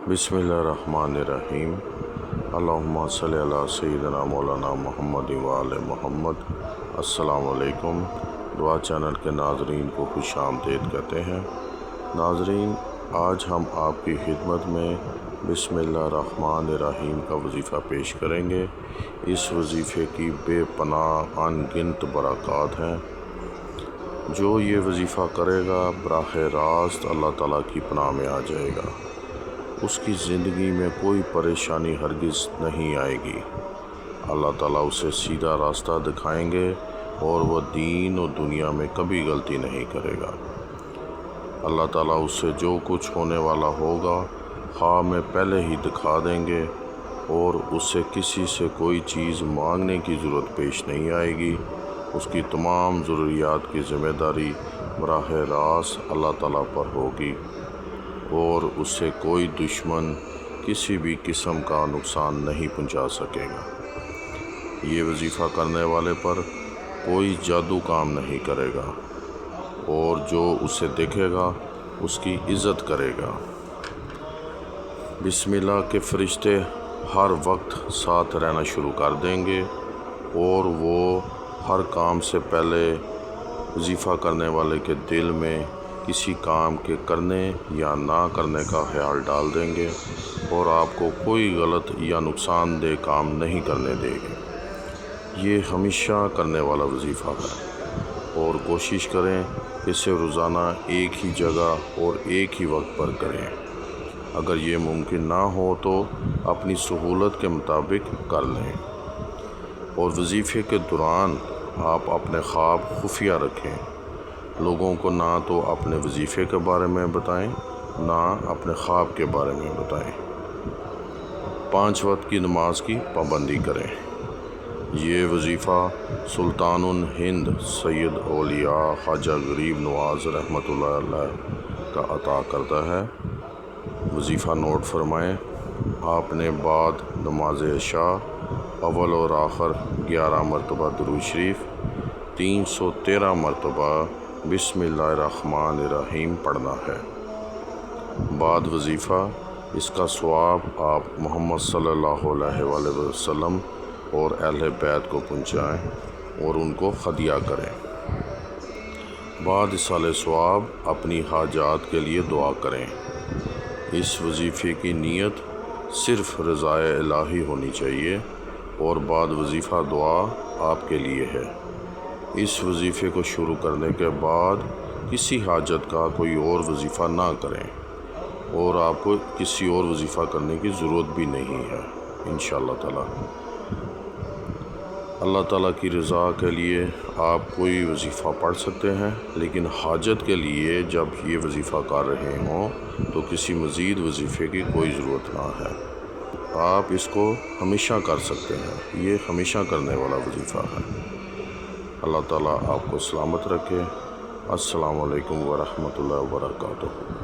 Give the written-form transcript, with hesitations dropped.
बिस्मिल्लाहिर्रहमानिर्रहीम। अल्लाहुम्मा सल्लि अला सय्यिदिना मौलाना मोहम्मद व आले मोहम्मद। अस्सलामु अलैकुम। दुआ चैनल के नाज़रीन को खुश आमदीद कहते हैं। नाज़रीन, आज हम आपकी खिदमत में बिस्मिल्लाहिर्रहमानिर्रहीम का वजीफ़ा पेश करेंगे। इस वजीफ़े की बेपनाह अनगिनत बरक़ात हैं। जो ये वजीफ़ा करेगा बराह रास्त अल्लाह ताला की पनाह में आ जाएगा। उसकी ज़िंदगी में कोई परेशानी हरगिज़ नहीं आएगी। अल्लाह ताला उसे सीधा रास्ता दिखाएंगे और वह दीन और दुनिया में कभी गलती नहीं करेगा। अल्लाह ताला उससे जो कुछ होने वाला होगा ख्वाब में पहले ही दिखा देंगे और उससे किसी से कोई चीज़ मांगने की ज़रूरत पेश नहीं आएगी। उसकी तमाम ज़रूरियात की ज़िम्मेदारी बराह रास्त अल्लाह ताला पर होगी और उससे कोई दुश्मन किसी भी किस्म का नुकसान नहीं पहुंचा सकेगा। ये वजीफ़ा करने वाले पर कोई जादू काम नहीं करेगा और जो उसे देखेगा उसकी इज़्ज़त करेगा। बिस्मिल्लाह के फ़रिश्ते हर वक्त साथ रहना शुरू कर देंगे और वो हर काम से पहले वजीफ़ा करने वाले के दिल में किसी काम के करने या ना करने का ख्याल डाल देंगे और आपको कोई गलत या नुकसानदेह काम नहीं करने देंगे। ये हमेशा करने वाला वजीफ़ा है और कोशिश करें कि इसे रोज़ाना एक ही जगह और एक ही वक्त पर करें। अगर ये मुमकिन ना हो तो अपनी सहूलत के मुताबिक कर लें। और वजीफ़े के दौरान आप अपने ख्वाब खुफिया रखें। लोगों को ना तो अपने वजीफ़े के बारे में बताएं, ना अपने ख्वाब के बारे में बताएं। 5 वक्त की नमाज की पाबंदी करें। ये वजीफ़ा सुल्तानुल हिंद सैयद औलिया ख्वाजा गरीब नवाज़ रहमतुल्लाह अलैह का अता करता है। वजीफ़ा नोट फरमाएँ। आपने बाद नमाज इशा अव्वल और आखिर 11 मरतबा दुरूद शरीफ, 313 मरतबा बिस्मिल्लाहिर्रहमानिर्रहीम पढ़ना है। बाद वजीफ़ा इसका सवाब आप मोहम्मद सल्लल्लाहु अलैहि वसल्लम और अहले बैत को पहुँचाएँ और उनको हदिया करें। बाद इसाले सवाब अपनी हाजात के लिए दुआ करें। इस वजीफ़े की नीयत सिर्फ़ रज़ाए इलाही होनी चाहिए और बाद वजीफ़ा दुआ आपके लिए है। इस वजीफ़े को शुरू करने के बाद किसी हाजत का कोई और वजीफ़ा ना करें और आपको किसी और वजीफ़ा करने की ज़रूरत भी नहीं है इंशाअल्लाह ताला। अल्लाह ताला की रज़ा के लिए आप कोई वजीफ़ा पढ़ सकते हैं, लेकिन हाजत के लिए जब ये वजीफ़ा कर रहे हों तो किसी मज़ीद वजीफ़े की कोई ज़रूरत ना है। आप इसको हमेशा कर सकते हैं। ये हमेशा करने वाला वजीफ़ा है। अल्लाह ताला आपको सलामत रखे। अस्सलामु अलैकुम व रहमतुल्लाहि व बरकातुहू।